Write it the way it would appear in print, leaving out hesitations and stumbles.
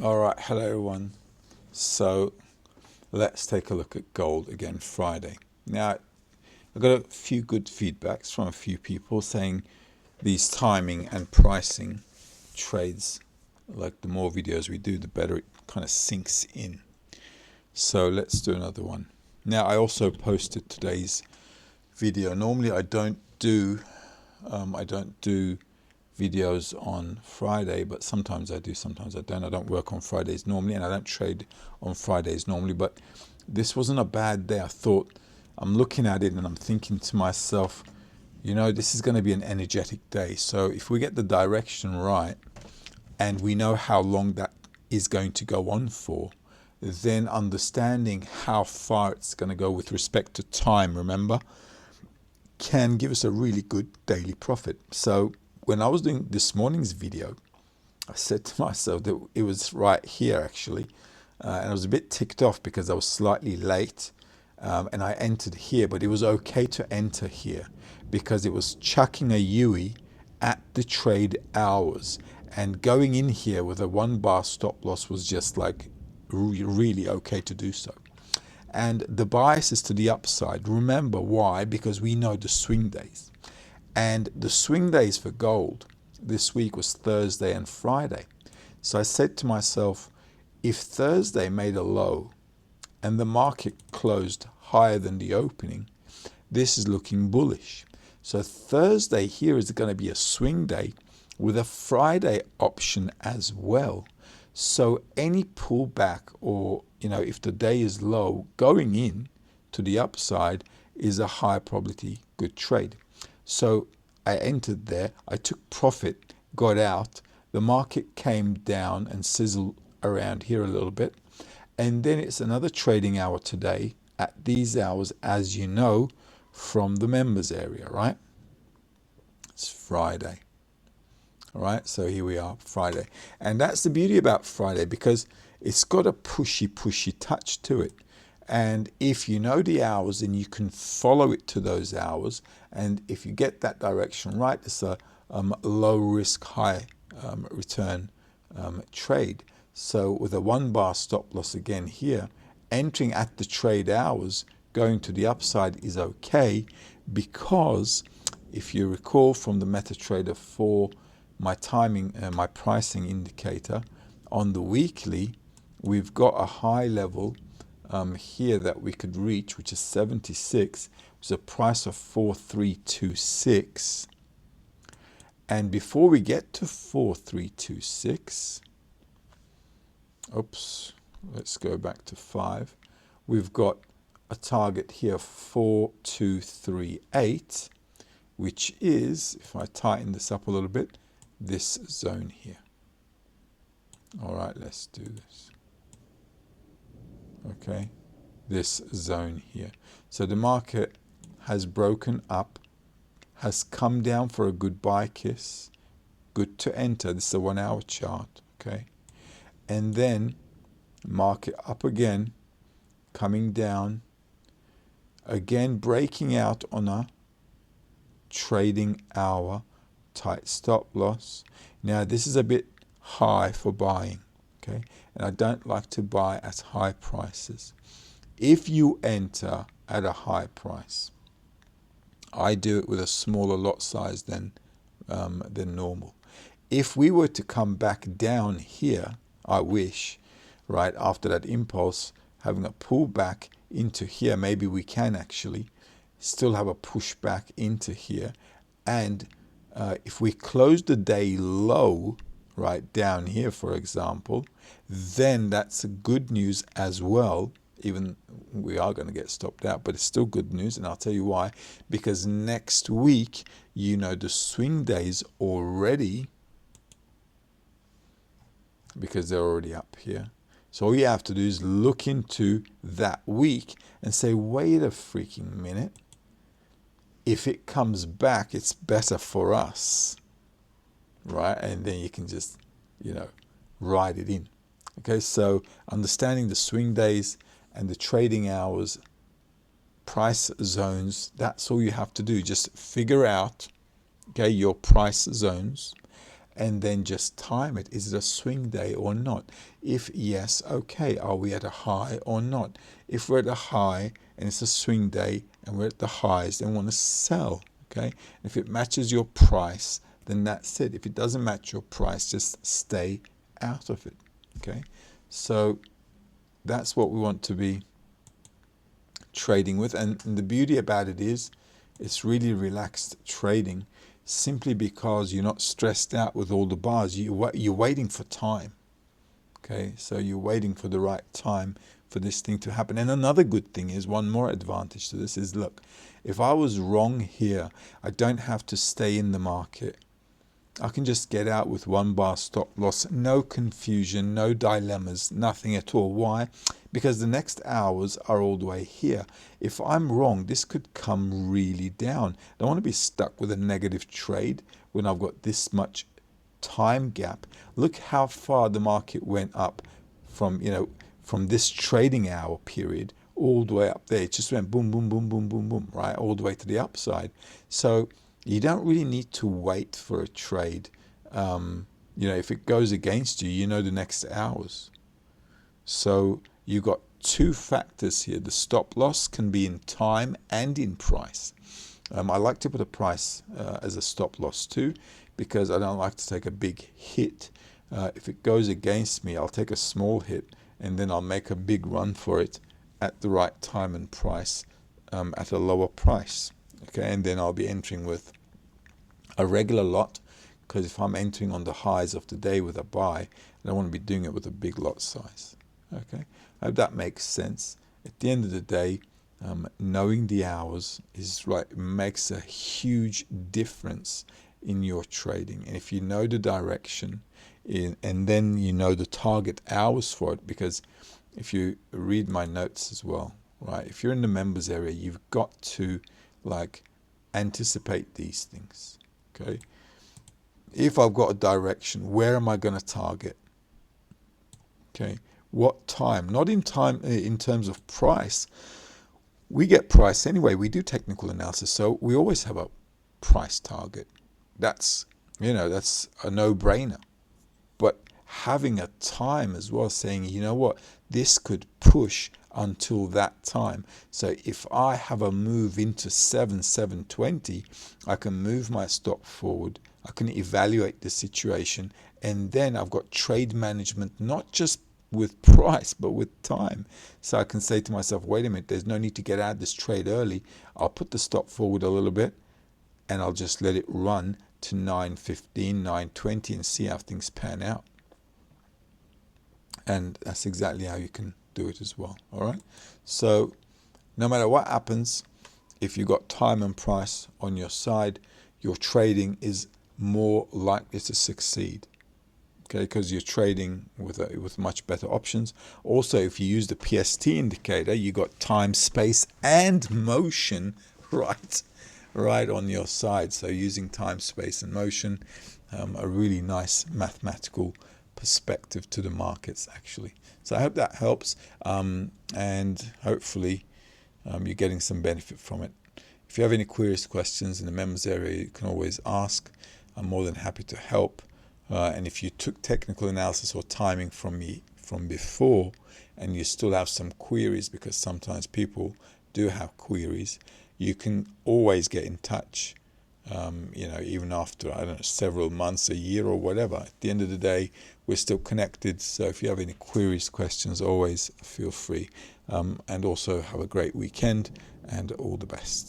All right, hello everyone. So let's take a look at gold again Friday. Now, I got a few good feedbacks from a few people saying these timing and pricing trades, like the more videos we do, the better it kind of sinks in. So let's do another one. Now, I also posted today's video. Normally, I don't do videos on Friday, but sometimes I do, sometimes I don't. I don't work on Fridays normally, and I don't trade on Fridays normally, but this wasn't a bad day. I'm looking at it and I'm thinking to myself, this is going to be an energetic day. So if we get the direction right and we know how long that is going to go on for, then understanding how far it's going to go with respect to time, remember, can give us a really good daily profit. So when I was doing this morning's video, I said to myself that it was right here actually, and I was a bit ticked off because I was slightly late, and I entered here, but it was okay to enter here because it was chucking a UE at the trade hours, and going in here with a 1 bar stop loss was just like really okay to do so. And the bias is to the upside. Remember why? Because we know the swing days. And the swing days for gold this week was Thursday and Friday. So I said to myself, if Thursday made a low and the market closed higher than the opening, this is looking bullish. So Thursday here is going to be a swing day with a Friday option as well. So any pullback, or if the day is low, going in to the upside is a high probability good trade. So I entered there, I took profit, got out, the market came down and sizzled around here a little bit, and then it's another trading hour today at these hours, as you know, from the members area, right? It's Friday. All right, so here we are, Friday. And that's the beauty about Friday, because it's got a pushy touch to it. And if you know the hours, then you can follow it to those hours. And if you get that direction right, it's a low risk, high return trade. So with a 1 bar stop loss again here, entering at the trade hours, going to the upside is okay, because if you recall from the MetaTrader 4, my timing and my pricing indicator on the weekly, we've got a high level here that we could reach, which is 76, which is a price of 4326. And before we get to 4326, let's go back to 5. We've got a target here, 4238, which is, if I tighten this up a little bit, this zone here. All right, let's do this. Okay, this zone here. So the market has broken up, has come down for a good buy kiss, good to enter. This is a 1 hour chart, okay? And then market up again, coming down, again breaking out on a trading hour tight stop loss. Now this is a bit high for buying, okay? And I don't like to buy at high prices. If you enter at a high price, I do it with a smaller lot size than normal. If we were to come back down here, I wish, right after that impulse, having a pullback into here, maybe we can actually still have a pushback into here. And if we close the day low, right down here, for example, then that's good news as well. Even we are going to get stopped out, but it's still good news. And I'll tell you why. Because next week, the swing days already, because they're already up here. So all you have to do is look into that week and say, wait a freaking minute. If it comes back, it's better for us, right? And then you can just, ride it in. Okay, so understanding the swing days and the trading hours, price zones, that's all you have to do. Just figure out, okay, your price zones, and then just time it. Is it a swing day or not? If yes, okay, are we at a high or not? If we're at a high and it's a swing day and we're at the highs, then we want to sell, okay? If it matches your price, then that's it. If it doesn't match your price, just stay out of it, okay? So that's what we want to be trading with. And the beauty about it is it's really relaxed trading, simply because you're not stressed out with all the bars. You're waiting for time, okay? So you're waiting for the right time for this thing to happen. And another good thing is, one more advantage to this is, look, if I was wrong here, I don't have to stay in the market. I can just get out with 1 bar stop loss, no confusion, no dilemmas, nothing at all. Why? Because the next hours are all the way here. If I'm wrong, this could come really down. I don't want to be stuck with a negative trade when I've got this much time gap. Look how far the market went up from, from this trading hour period all the way up there. It just went boom, boom, boom, boom, boom, boom, right? All the way to the upside. So you don't really need to wait for a trade. If it goes against you, you know the next hours. So you got 2 factors here. The stop loss can be in time and in price. I like to put a price as a stop loss too, because I don't like to take a big hit. If it goes against me, I'll take a small hit and then I'll make a big run for it at the right time and price, at a lower price. Okay, and then I'll be entering with a regular lot, because if I'm entering on the highs of the day with a buy, I don't want to be doing it with a big lot size. Okay, I hope that makes sense. At the end of the day, knowing the hours is right, makes a huge difference in your trading. And if you know the direction, and then you know the target hours for it, because if you read my notes as well, right, if you're in the members area, you've got to anticipate these things. Okay, if I've got a direction, where am I going to target? Okay, what time? Not in time in terms of price. We get price anyway. We do technical analysis, so we always have a price target. That's that's a no-brainer. But having a time as well, saying, you know what, this could push until that time. So if I have a move into 720, I can move my stop forward. I can evaluate the situation, and then I've got trade management, not just with price, but with time. So I can say to myself, wait a minute, there's no need to get out of this trade early. I'll put the stop forward a little bit, and I'll just let it run to 9:15, 9:20 and see how things pan out. And that's exactly how you can do it as well. All right. So no matter what happens, if you've got time and price on your side, your trading is more likely to succeed. Okay, because you're trading with much better options. Also, if you use the PST indicator, you got time, space, and motion right on your side. So using time, space, and motion, a really nice mathematical perspective to the markets, actually. So I hope that helps, and hopefully you're getting some benefit from it. If you have any queries, questions in the members area, you can always ask. I'm more than happy to help. And if you took technical analysis or timing from me from before, and you still have some queries, because sometimes people do have queries, you can always get in touch. Even after, I don't know, several months, a year or whatever. At the end of the day, we're still connected. So if you have any queries, questions, always feel free. And also have a great weekend and all the best.